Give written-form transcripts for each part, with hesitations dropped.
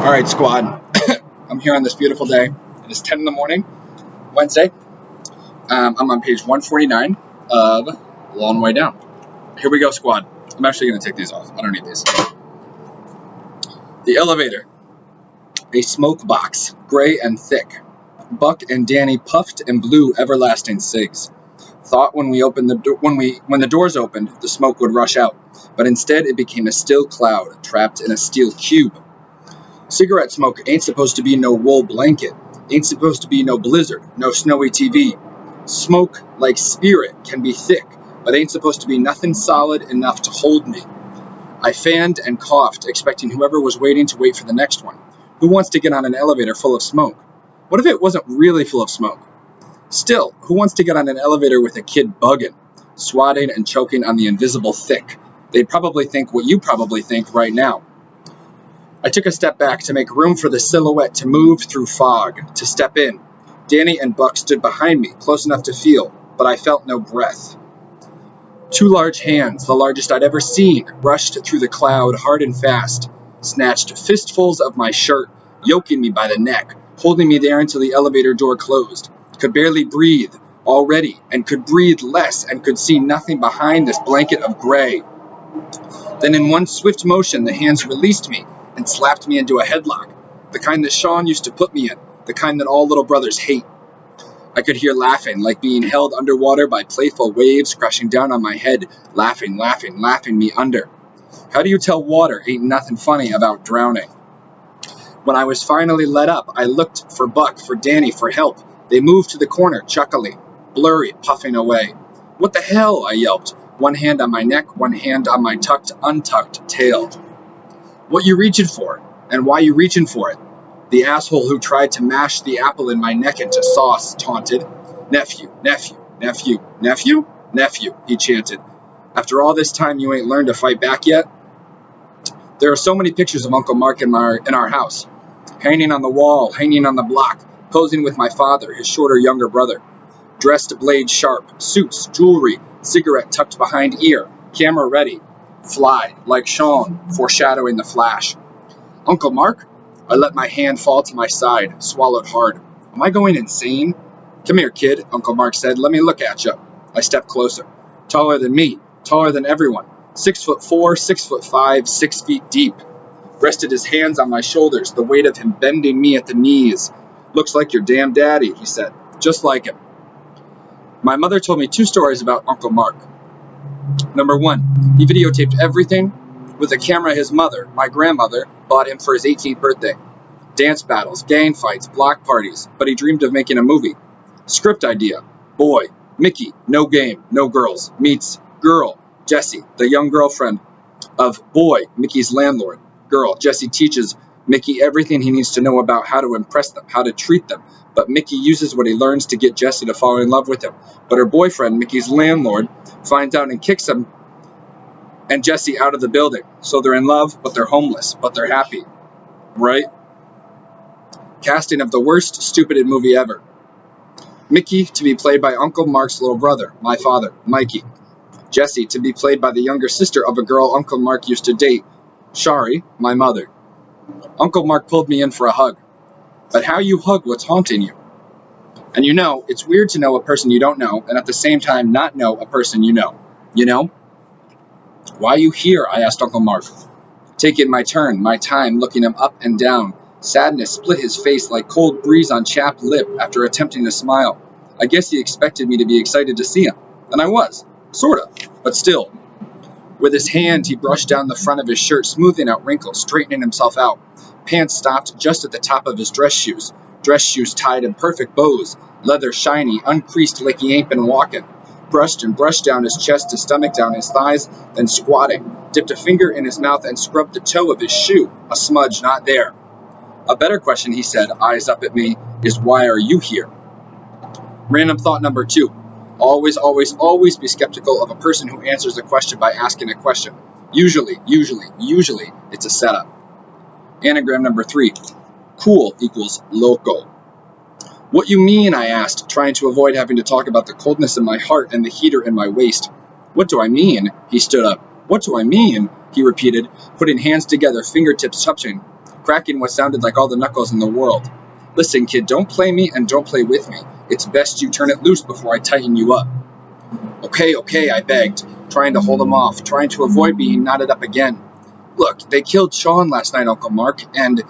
All right, squad. I'm here on this beautiful day. It is 10 in the morning, Wednesday. I'm on page 149 of Long Way Down. Here we go, squad. I'm actually going to take these off. I don't need these. The elevator. A smoke box, gray and thick. Buck and Danny puffed and blew everlasting cigs. Thought when the doors opened, the smoke would rush out, but instead it became a still cloud trapped in a steel cube. Cigarette smoke ain't supposed to be no wool blanket, ain't supposed to be no blizzard, no snowy TV. Smoke, like spirit, can be thick, but ain't supposed to be nothing solid enough to hold me. I fanned and coughed, expecting whoever was waiting to wait for the next one. Who wants to get on an elevator full of smoke? What if it wasn't really full of smoke? Still, who wants to get on an elevator with a kid bugging, swatting and choking on the invisible thick? They'd probably think what you probably think right now. I took a step back to make room for the silhouette to move through fog, to step in. Danny and Buck stood behind me, close enough to feel, but I felt no breath. Two large hands, the largest I'd ever seen, rushed through the cloud hard and fast, snatched fistfuls of my shirt, yoking me by the neck, holding me there until the elevator door closed. Could barely breathe already, and could breathe less, and could see nothing behind this blanket of gray. Then in one swift motion, the hands released me and slapped me into a headlock, the kind that Sean used to put me in, the kind that all little brothers hate. I could hear laughing, like being held underwater by playful waves crashing down on my head, laughing me under. How do you tell water ain't nothing funny about drowning? When I was finally let up, I looked for Buck, for Danny, for help. They moved to the corner, chuckling, blurry, puffing away. What the hell? I yelped, one hand on my neck, one hand on my untucked tail. What you reaching for? And why you reaching for it? The asshole who tried to mash the apple in my neck into sauce taunted. Nephew, nephew, nephew, nephew, nephew, he chanted. After all this time, you ain't learned to fight back yet? There are so many pictures of Uncle Mark in our house. Hanging on the wall, hanging on the block, posing with my father, his shorter younger brother. Dressed blade sharp, suits, jewelry, cigarette tucked behind ear, camera ready. Fly, like Sean, foreshadowing the flash. Uncle Mark? I let my hand fall to my side, swallowed hard. Am I going insane? Come here, kid, Uncle Mark said. Let me look at you. I stepped closer. Taller than me, taller than everyone. 6'4", 6'5", 6 feet deep. Rested his hands on my shoulders, the weight of him bending me at the knees. Looks like your damn daddy, he said. Just like him. My mother told me 2 stories about Uncle Mark. Number 1, he videotaped everything with a camera his mother, my grandmother, bought him for his 18th birthday. Dance battles, gang fights, block parties, but he dreamed of making a movie. Script idea: boy, Mickey, no game, no girls, meets girl, Jessie, the young girlfriend of boy, Mickey's landlord. Girl, Jessie teaches Mickey everything he needs to know about how to impress them, how to treat them, but Mickey uses what he learns to get Jessie to fall in love with him. But her boyfriend, Mickey's landlord, finds out and kicks him and Jessie out of the building. So they're in love, but they're homeless, but they're happy. Right? Casting of the worst stupid movie ever. Mickey to be played by Uncle Mark's little brother, my father, Mikey. Jessie to be played by the younger sister of a girl Uncle Mark used to date, Shari, my mother. Uncle Mark pulled me in for a hug. But how you hug what's haunting you? And you know, it's weird to know a person you don't know, and at the same time not know a person you know. You know? Why you here? I asked Uncle Mark. Taking my turn, my time, looking him up and down. Sadness split his face like cold breeze on chapped lip after attempting to smile. I guess he expected me to be excited to see him. And I was. Sorta. But still. With his hand, he brushed down the front of his shirt, smoothing out wrinkles, straightening himself out. Pants stopped just at the top of his dress shoes. Dress shoes tied in perfect bows. Leather shiny, uncreased like he ain't been walking. Brushed and brushed down his chest, his stomach, down his thighs, then squatting. Dipped a finger in his mouth and scrubbed the toe of his shoe. A smudge not there. A better question, he said, eyes up at me, is why are you here? Random thought number 2. Always, always, always be skeptical of a person who answers a question by asking a question. Usually, it's a setup. Anagram number 3. Cool equals loco. What you mean? I asked, trying to avoid having to talk about the coldness in my heart and the heater in my waist. What do I mean? He stood up. What do I mean? He repeated, putting hands together, fingertips touching. cracking what sounded like all the knuckles in the world. Listen, kid, don't play me and don't play with me. It's best you turn it loose before I tighten you up. Okay, I begged, trying to hold him off, trying to avoid being knotted up again. Look, they killed Sean last night, Uncle Mark, and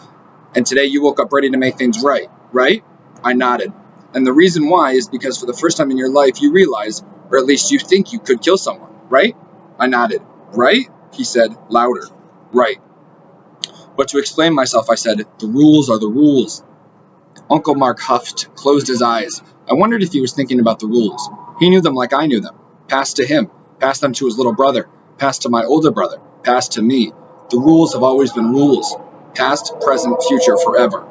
today you woke up ready to make things right, right? I nodded. And the reason why is because for the first time in your life you realize, or at least you think you could kill someone, right? I nodded. Right? He said, louder. Right. But to explain myself, I said, the rules are the rules. Uncle Mark huffed, closed his eyes. I wondered if he was thinking about the rules. He knew them like I knew them. Passed to him, passed them to his little brother, passed to my older brother, passed to me. The rules have always been rules. Past, present, future, forever.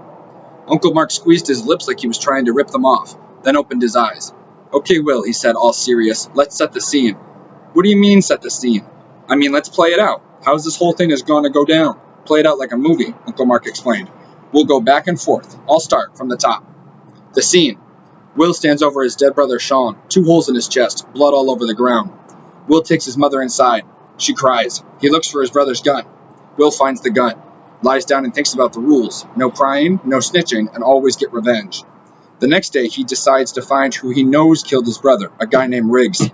Uncle Mark squeezed his lips like he was trying to rip them off, then opened his eyes. Okay, Will, he said, all serious. Let's set the scene. What do you mean, set the scene? I mean, let's play it out. How's this whole thing is going to go down? Play it out like a movie, Uncle Mark explained. We'll go back and forth. I'll start from the top. The scene. Will stands over his dead brother Sean, 2 holes in his chest, blood all over the ground. Will takes his mother inside. She cries. He looks for his brother's gun. Will finds the gun. Lies down and thinks about the rules. No prying, no snitching, and always get revenge. The next day, he decides to find who he knows killed his brother, a guy named Riggs.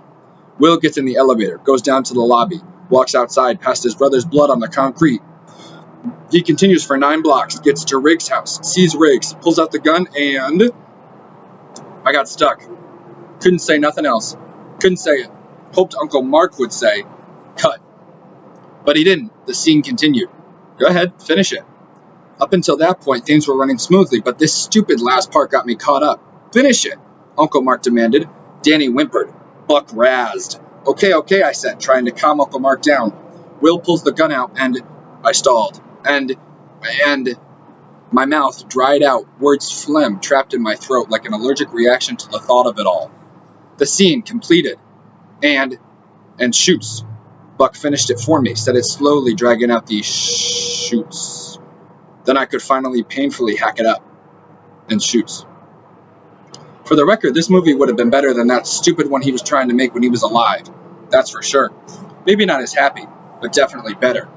Will gets in the elevator, goes down to the lobby, walks outside past his brother's blood on the concrete. He continues for 9 blocks, gets to Riggs' house, sees Riggs, pulls out the gun, and I got stuck. Couldn't say nothing else. Couldn't say it. Hoped Uncle Mark would say, cut. But he didn't. The scene continued. Go ahead, finish it. Up until that point, things were running smoothly, but this stupid last part got me caught up. Finish it, Uncle Mark demanded. Danny whimpered. Buck razzed. Okay, I said, trying to calm Uncle Mark down. Will pulls the gun out, and I stalled. And my mouth dried out, words phlegm trapped in my throat like an allergic reaction to the thought of it all. The scene completed. And shoots. Buck finished it for me, said it slowly, dragging out the shoots. Then I could finally painfully hack it up. And shoots. For the record, this movie would have been better than that stupid one he was trying to make when he was alive. That's for sure. Maybe not as happy, but definitely better.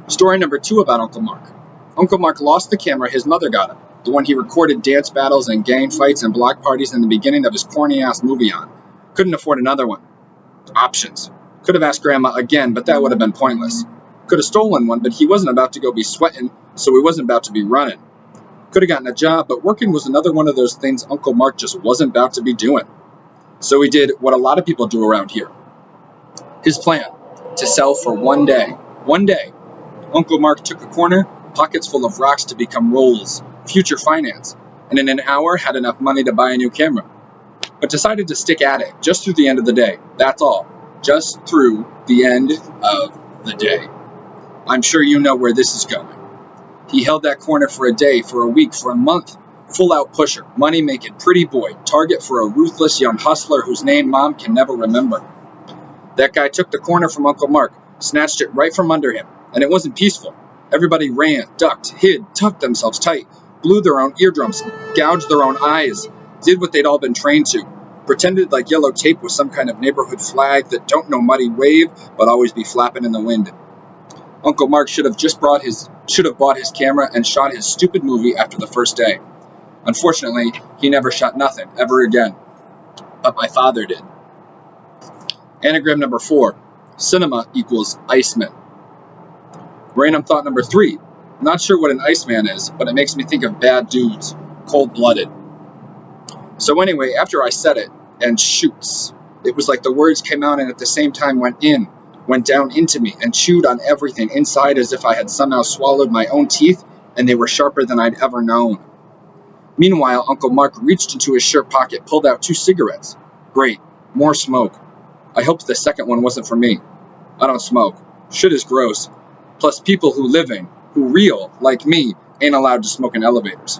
Story number 2 about Uncle Mark. Uncle Mark lost the camera his mother got him, the one he recorded dance battles and gang fights and block parties in the beginning of his corny-ass movie on. Couldn't afford another one. Options. Could have asked Grandma again, but that would have been pointless. Could have stolen one, but he wasn't about to go be sweating, so he wasn't about to be running. Could have gotten a job, but working was another one of those things Uncle Mark just wasn't about to be doing. So he did what a lot of people do around here. His plan, to sell for one day. One day. Uncle Mark took a corner, pockets full of rocks to become rolls, future finance, and in an hour had enough money to buy a new camera. But decided to stick at it, just through the end of the day. That's all. Just through the end of the day. I'm sure you know where this is going. He held that corner for a day, for a week, for a month. Full-out pusher, money-making, pretty boy, target for a ruthless young hustler whose name Mom can never remember. That guy took the corner from Uncle Mark, snatched it right from under him, and it wasn't peaceful. Everybody ran, ducked, hid, tucked themselves tight, blew their own eardrums, gouged their own eyes, did what they'd all been trained to, pretended like yellow tape was some kind of neighborhood flag that don't know muddy wave, but always be flapping in the wind. Uncle Mark should have bought his camera and shot his stupid movie after the first day. Unfortunately, he never shot nothing, ever again. But my father did. Anagram number 4. Cinema equals Iceman. Random thought number 3. Not sure what an Iceman is, but it makes me think of bad dudes. Cold-blooded. So anyway, after I said it, and shoots, it was like the words came out and at the same time went down into me, and chewed on everything inside as if I had somehow swallowed my own teeth, and they were sharper than I'd ever known. Meanwhile, Uncle Mark reached into his shirt pocket, pulled out 2 cigarettes. Great. More smoke. I hoped the second one wasn't for me. I don't smoke. Shit is gross. Plus people who real, like me, ain't allowed to smoke in elevators.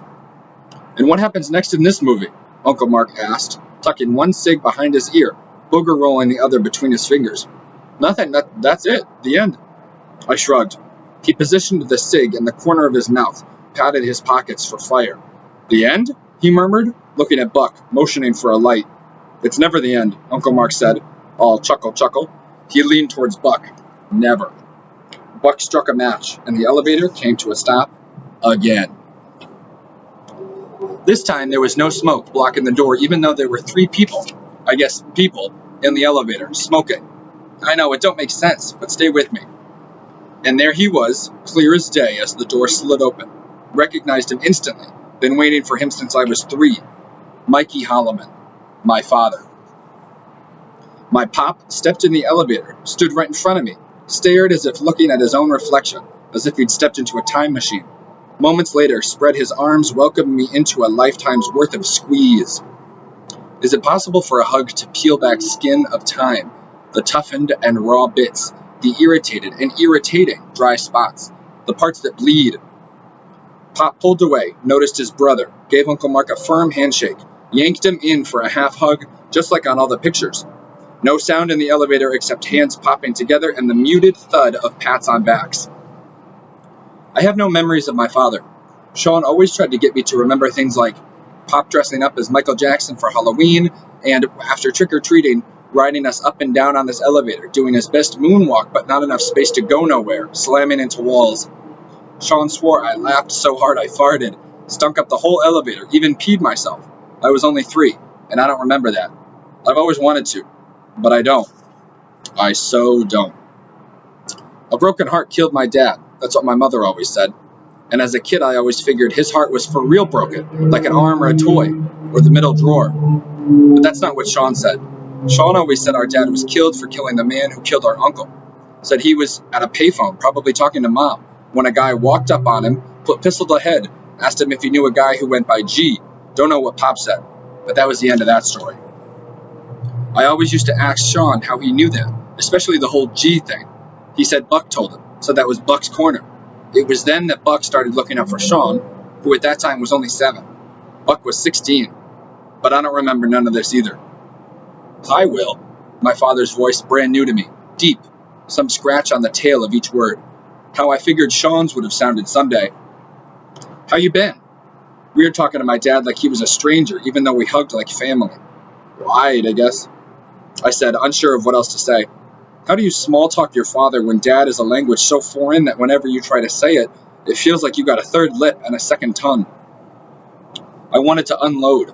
And what happens next in this movie? Uncle Mark asked, tucking one cig behind his ear, booger rolling the other between his fingers. Nothing, that's it, the end. I shrugged. He positioned the cig in the corner of his mouth, patted his pockets for fire. The end? He murmured, looking at Buck, motioning for a light. It's never the end, Uncle Mark said, all chuckle. He leaned towards Buck. Never. Buck struck a match, and the elevator came to a stop again. This time there was no smoke blocking the door, even though there were 3 people, in the elevator, smoking. I know, it don't make sense, but stay with me. And there he was, clear as day as the door slid open. Recognized him instantly. Been waiting for him since I was 3. Mikey Holloman, my father. My pop stepped in the elevator, stood right in front of me, stared as if looking at his own reflection, as if he'd stepped into a time machine. Moments later, spread his arms, welcoming me into a lifetime's worth of squeeze. Is it possible for a hug to peel back skin of time, the toughened and raw bits, the irritated and irritating dry spots, the parts that bleed? Pop pulled away, noticed his brother, gave Uncle Mark a firm handshake, yanked him in for a half hug, just like on all the pictures. No sound in the elevator except hands popping together and the muted thud of pats on backs. I have no memories of my father. Sean always tried to get me to remember things like Pop dressing up as Michael Jackson for Halloween, and after trick-or-treating, riding us up and down on this elevator, doing his best moonwalk but not enough space to go nowhere, slamming into walls. Sean swore I laughed so hard I farted, stunk up the whole elevator, even peed myself. I was only 3, and I don't remember that. I've always wanted to, but I don't. I so don't. A broken heart killed my dad. That's what my mother always said. And as a kid, I always figured his heart was for real broken, like an arm or a toy, or the middle drawer. But that's not what Sean said. Sean always said our dad was killed for killing the man who killed our uncle. Said he was at a payphone, probably talking to Mom, when a guy walked up on him, put pistol to head, asked him if he knew a guy who went by G. Don't know what Pop said, but that was the end of that story. I always used to ask Sean how he knew that, especially the whole G thing. He said Buck told him, so that was Buck's corner. It was then that Buck started looking out for Sean, who at that time was only 7. Buck was 16, but I don't remember none of this either. I will. My father's voice brand new to me, deep, some scratch on the tail of each word. How I figured Sean's would have sounded someday. How you been? Weird talking to my dad like he was a stranger, even though we hugged like family. Right, I guess. I said, unsure of what else to say. How do you small talk your father when dad is a language so foreign that whenever you try to say it, it feels like you got a third lip and a second tongue? I wanted to unload.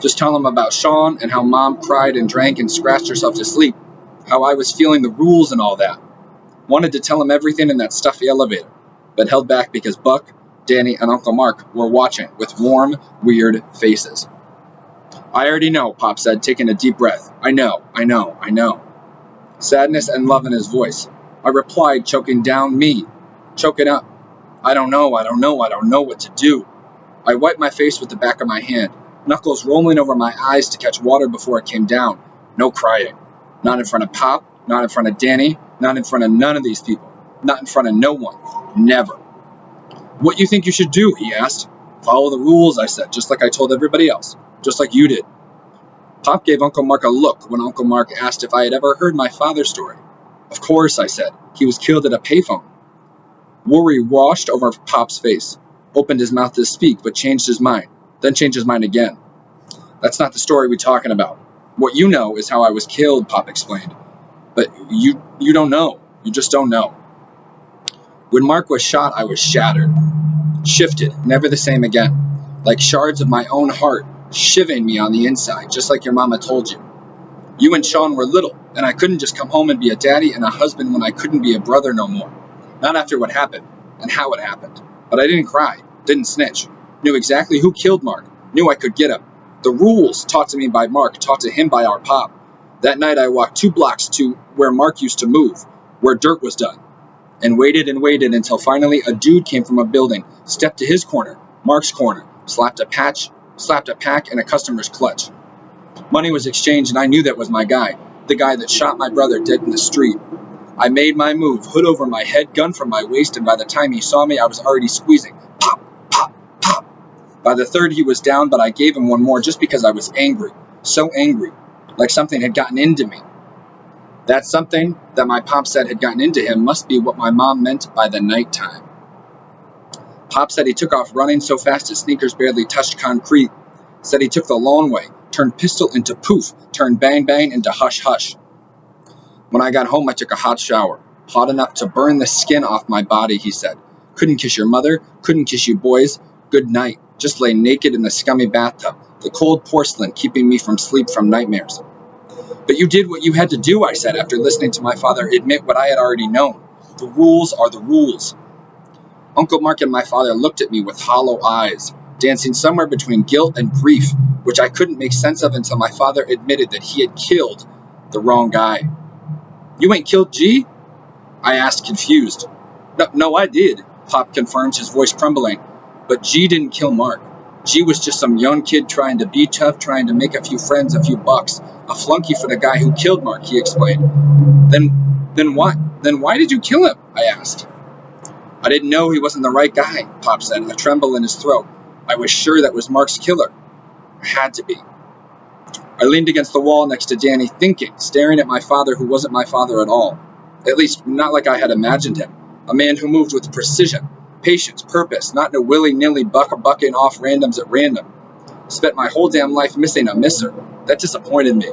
Just tell him about Sean and how Mom cried and drank and scratched herself to sleep. How I was feeling the rules and all that. Wanted to tell him everything in that stuffy elevator, but held back because Buck, Danny, and Uncle Mark were watching with warm, weird faces. I already know, Pop said, taking a deep breath. I know. Sadness and love in his voice. I replied, choking up. I don't know what to do. I wiped my face with the back of my hand, knuckles rolling over my eyes to catch water before it came down. No crying. Not in front of Pop, not in front of Danny, not in front of none of these people. Not in front of no one. Never. What you think you should do, he asked. Follow the rules, I said, just like I told everybody else. Just like you did. Pop gave Uncle Mark a look when Uncle Mark asked if I had ever heard my father's story. Of course, I said. He was killed at a payphone. Worry washed over Pop's face. Opened his mouth to speak, but changed his mind. Then changed his mind again. That's not the story we're talking about. What you know is how I was killed, Pop explained. But you don't know. You just don't know. When Mark was shot, I was shattered. Shifted, never the same again. Like shards of my own heart, shivving me on the inside, just like your mama told you. You and Sean were little, and I couldn't just come home and be a daddy and a husband when I couldn't be a brother no more. Not after what happened, and how it happened. But I didn't cry, didn't snitch. Knew exactly who killed Mark, knew I could get him. The rules taught to me by Mark, taught to him by our Pop. That night I walked 2 blocks to where Mark used to move, where dirt was done, and waited until finally a dude came from a building, stepped to his corner, Mark's corner, slapped a pack in a customer's clutch. Money was exchanged and I knew that was my guy, the guy that shot my brother dead in the street. I made my move, hood over my head, gun from my waist, and by the time he saw me, I was already squeezing. Pop, pop, pop. By the third, he was down, but I gave him one more just because I was angry. So angry. Like something had gotten into me. That something that my Pop said had gotten into him must be what my mom meant by the nighttime. Pop said he took off running so fast his sneakers barely touched concrete. Said he took the long way, turned pistol into poof, turned bang bang into hush hush. When I got home, I took a hot shower, hot enough to burn the skin off my body, he said. Couldn't kiss your mother, couldn't kiss you boys. Good night. Just lay naked in the scummy bathtub, the cold porcelain keeping me from sleep from nightmares. But you did what you had to do, I said, after listening to my father admit what I had already known. The rules are the rules. Uncle Mark and my father looked at me with hollow eyes, dancing somewhere between guilt and grief, which I couldn't make sense of until my father admitted that he had killed the wrong guy. You ain't killed G? I asked, confused. No, I did, Pop confirmed, his voice trembling. But G didn't kill Mark. G was just some young kid trying to be tough, trying to make a few friends, a few bucks. A flunky for the guy who killed Mark, he explained. Then why did you kill him? I asked. I didn't know he wasn't the right guy, Pop said, a tremble in his throat. I was sure that was Mark's killer. Had to be. I leaned against the wall next to Danny, thinking, staring at my father who wasn't my father at all. At least, not like I had imagined him. A man who moved with precision, patience, purpose, not no willy-nilly bucking off randoms at random. Spent my whole damn life missing a misser. That disappointed me.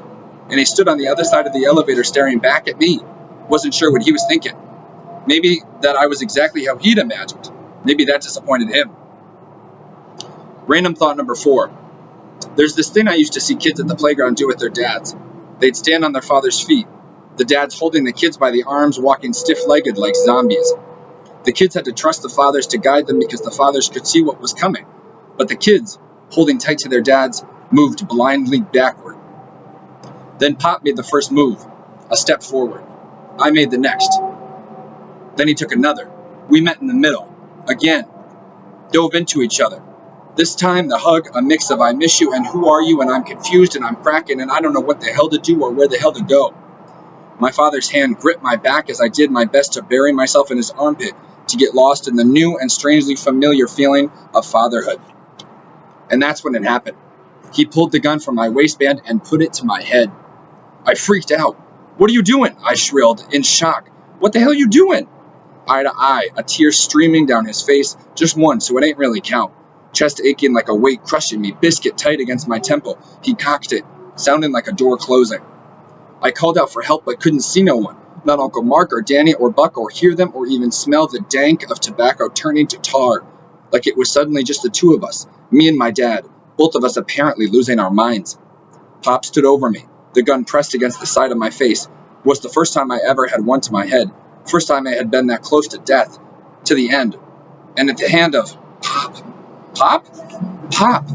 And he stood on the other side of the elevator staring back at me. Wasn't sure what he was thinking. Maybe that I was exactly how he'd imagined. Maybe that disappointed him. Random thought number 4. There's this thing I used to see kids at the playground do with their dads. They'd stand on their father's feet. The dads holding the kids by the arms, walking stiff-legged like zombies. The kids had to trust the fathers to guide them because the fathers could see what was coming. But the kids, holding tight to their dads, moved blindly backward. Then Pop made the first move, a step forward. I made the next. Then he took another. We met in the middle. Again. Dove into each other. This time, the hug, a mix of I miss you and who are you, and I'm confused and I'm cracking and I don't know what the hell to do or where the hell to go. My father's hand gripped my back as I did my best to bury myself in his armpit to get lost in the new and strangely familiar feeling of fatherhood. And that's when it happened. He pulled the gun from my waistband and put it to my head. I freaked out. What are you doing? I shrilled, in shock. What the hell are you doing? Eye to eye, a tear streaming down his face, just one, so it ain't really count. Chest aching like a weight crushing me, biscuit tight against my temple. He cocked it, sounding like a door closing. I called out for help but couldn't see no one. Not Uncle Mark or Danny or Buck or hear them or even smell the dank of tobacco turning to tar. Like it was suddenly just the two of us, me and my dad, both of us apparently losing our minds. Pop stood over me, the gun pressed against the side of my face. It was the first time I ever had one to my head. First time I had been that close to death, to the end, and at the hand of Pop. Pop? Pop!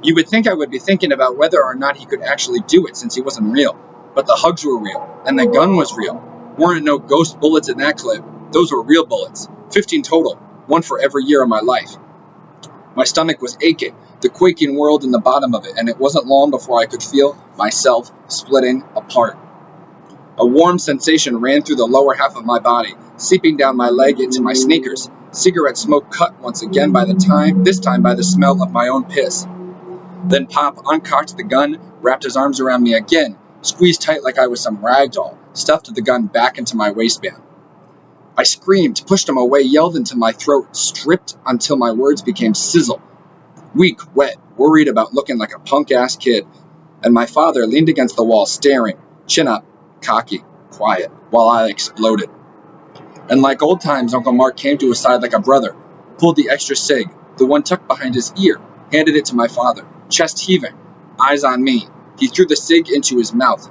You would think I would be thinking about whether or not he could actually do it since he wasn't real. But the hugs were real, and the gun was real. Weren't no ghost bullets in that clip. Those were real bullets. 15 total, one for every year of my life. My stomach was aching, the quaking world in the bottom of it, and it wasn't long before I could feel myself splitting apart. A warm sensation ran through the lower half of my body, seeping down my leg into my sneakers. Cigarette smoke cut once again this time by the smell of my own piss. Then Pop uncocked the gun, wrapped his arms around me again, squeezed tight like I was some rag doll, stuffed the gun back into my waistband. I screamed, pushed him away, yelled into my throat, stripped until my words became sizzle. Weak, wet, worried about looking like a punk-ass kid. And my father leaned against the wall, staring, chin up, cocky, quiet, while I exploded. And like old times, Uncle Mark came to his side like a brother, pulled the extra cig, the one tucked behind his ear, handed it to my father, chest heaving, eyes on me. He threw the cig into his mouth.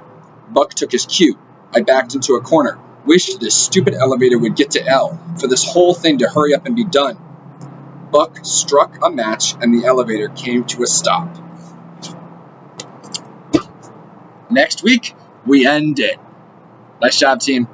Buck took his cue. I backed into a corner, wished this stupid elevator would get to L, for this whole thing to hurry up and be done. Buck struck a match, and the elevator came to a stop. Next week, we end it. Nice job, team.